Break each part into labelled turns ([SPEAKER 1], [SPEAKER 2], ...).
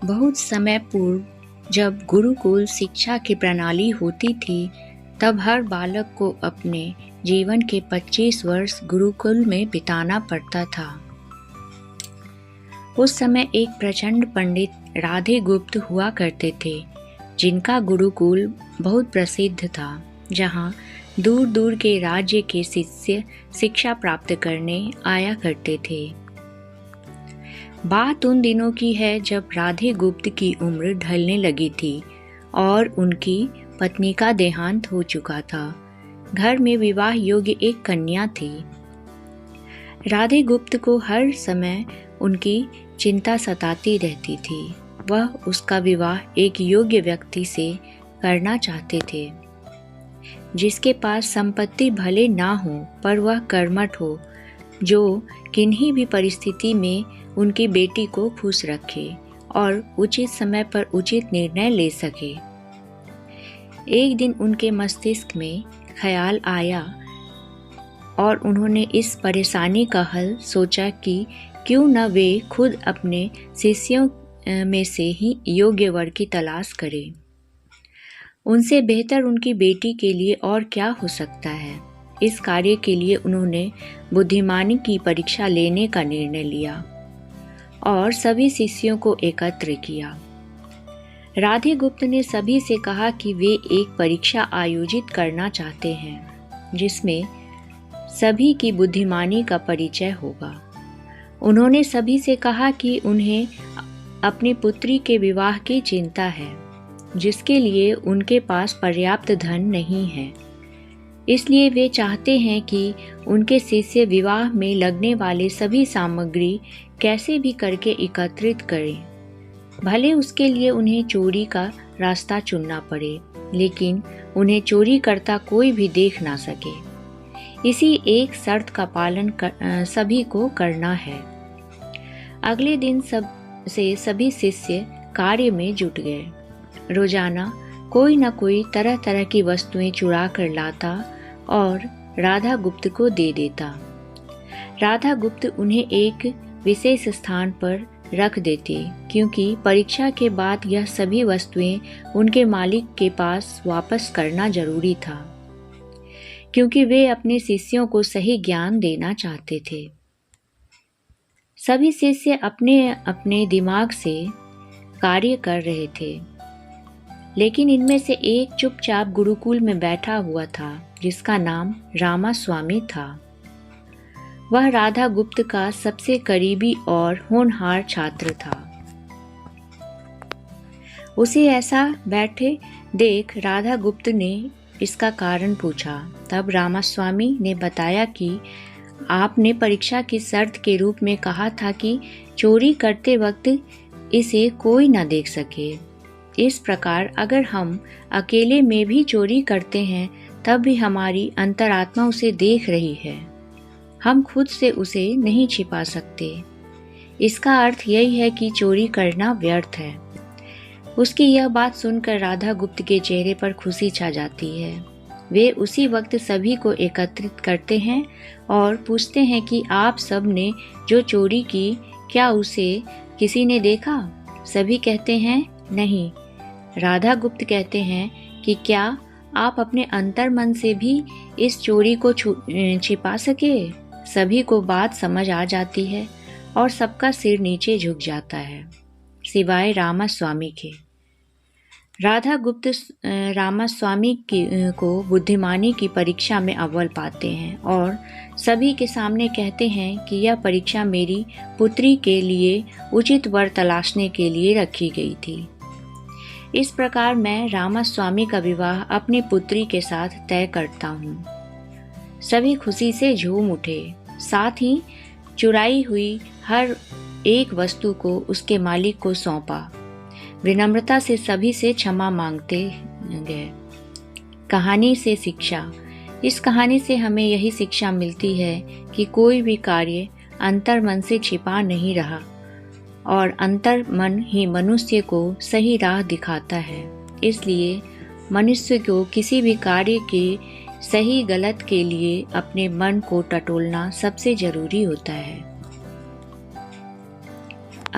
[SPEAKER 1] बहुत समय पूर्व जब गुरुकुल शिक्षा की प्रणाली होती थी, तब हर बालक को अपने जीवन के 25 वर्ष गुरुकुल में बिताना पड़ता था। उस समय एक प्रचंड पंडित राधे गुप्त हुआ करते थे, जिनका गुरुकुल बहुत प्रसिद्ध था, जहाँ दूर दूर के राज्य के शिष्य शिक्षा प्राप्त करने आया करते थे। बात उन दिनों की है जब राधे गुप्त की उम्र ढलने लगी थी और उनकी पत्नी का देहांत हो चुका था। घर में विवाह योग्य एक कन्या थी। राधे गुप्त को हर समय उनकी चिंता सताती रहती थी। वह उसका विवाह एक योग्य व्यक्ति से करना चाहते थे, जिसके पास संपत्ति भले ना हो पर वह कर्मठ हो, जो किन्हीं भी परिस्थिति में उनकी बेटी को खुश रखे और उचित समय पर उचित निर्णय ले सके। एक दिन उनके मस्तिष्क में ख्याल आया और उन्होंने इस परेशानी का हल सोचा कि क्यों न वे खुद अपने शिष्यों में से ही योग्य वर की तलाश करें। उनसे बेहतर उनकी बेटी के लिए और क्या हो सकता है। इस कार्य के लिए उन्होंने बुद्धिमानी की परीक्षा लेने का निर्णय लिया और सभी शिष्यों को एकत्र किया। राधे गुप्त ने सभी से कहा कि वे एक परीक्षा आयोजित करना चाहते हैं, जिसमें सभी की बुद्धिमानी का परिचय होगा। उन्होंने सभी से कहा कि उन्हें अपनी पुत्री के विवाह की चिंता है, जिसके लिए उनके पास पर्याप्त धन नहीं है। इसलिए वे चाहते हैं कि उनके शिष्य विवाह में लगने वाले सभी सामग्री कैसे भी करके एकत्रित करें। भले उसके लिए उन्हें चोरी का रास्ता चुनना पड़े, लेकिन उन्हें चोरी करता कोई भी देख ना सके। इसी एक शर्त का पालन सभी को करना है। अगले दिन सभी शिष्य कार्य में जुट गए। रोजाना कोई न कोई तरह तरह की वस्तुएं चुरा कर लाता और राधा गुप्त को दे देता। राधा गुप्त उन्हें एक विशेष स्थान पर रख देते, क्योंकि परीक्षा के बाद यह सभी वस्तुएं उनके मालिक के पास वापस करना जरूरी था, क्योंकि वे अपने शिष्यों को सही ज्ञान देना चाहते थे। सभी शिष्य अपने अपने दिमाग से कार्य कर रहे थे, लेकिन इनमें से एक चुपचाप गुरुकुल में बैठा हुआ था, जिसका नाम रामास्वामी था। वह राधा गुप्त का सबसे करीबी और होनहार छात्र था। उसे ऐसा बैठे देख राधा गुप्त ने इसका कारण पूछा। तब रामास्वामी ने बताया कि आपने परीक्षा की शर्त के रूप में कहा था कि चोरी करते वक्त इसे कोई न देख सके। इस प्रकार अगर हम अकेले में भी चोरी करते हैं, तब भी हमारी अंतरात्मा उसे देख रही है। हम खुद से उसे नहीं छिपा सकते। इसका अर्थ यही है कि चोरी करना व्यर्थ है। उसकी यह बात सुनकर राधा गुप्त के चेहरे पर खुशी छा जाती है। वे उसी वक्त सभी को एकत्रित करते हैं और पूछते हैं कि आप सब ने जो चोरी की, क्या उसे किसी ने देखा? सभी कहते हैं नहीं। राधा गुप्त कहते हैं कि क्या आप अपने अंतर मन से भी इस चोरी को छिपा सके? सभी को बात समझ आ जाती है और सबका सिर नीचे झुक जाता है, सिवाय रामास्वामी के। राधा गुप्त रामास्वामी को बुद्धिमानी की परीक्षा में अव्वल पाते हैं और सभी के सामने कहते हैं कि यह परीक्षा मेरी पुत्री के लिए उचित वर तलाशने के लिए रखी गई थी। इस प्रकार मैं रामास्वामी का विवाह अपनी पुत्री के साथ तय करता हूँ। सभी खुशी से झूम उठे। साथ ही चुराई हुई हर एक वस्तु को उसके मालिक को सौंपा। विनम्रता से सभी से क्षमा मांगते गए। कहानी से शिक्षा। इस कहानी से हमें यही शिक्षा मिलती है कि कोई भी कार्य अंतर मन से छिपा नहीं रहा और अंतर मन ही मनुष्य को सही राह दिखाता है। इसलिए मनुष्य को किसी भी कार्य के सही गलत के लिए अपने मन को टटोलना सबसे जरूरी होता है।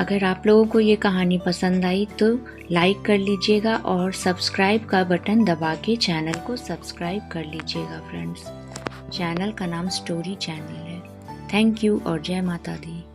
[SPEAKER 1] अगर आप लोगों को ये कहानी पसंद आई तो लाइक कर लीजिएगा और सब्सक्राइब का बटन दबा के चैनल को सब्सक्राइब कर लीजिएगा फ्रेंड्स। चैनल का नाम स्टोरी चैनल है। थैंक यू और जय माता दी।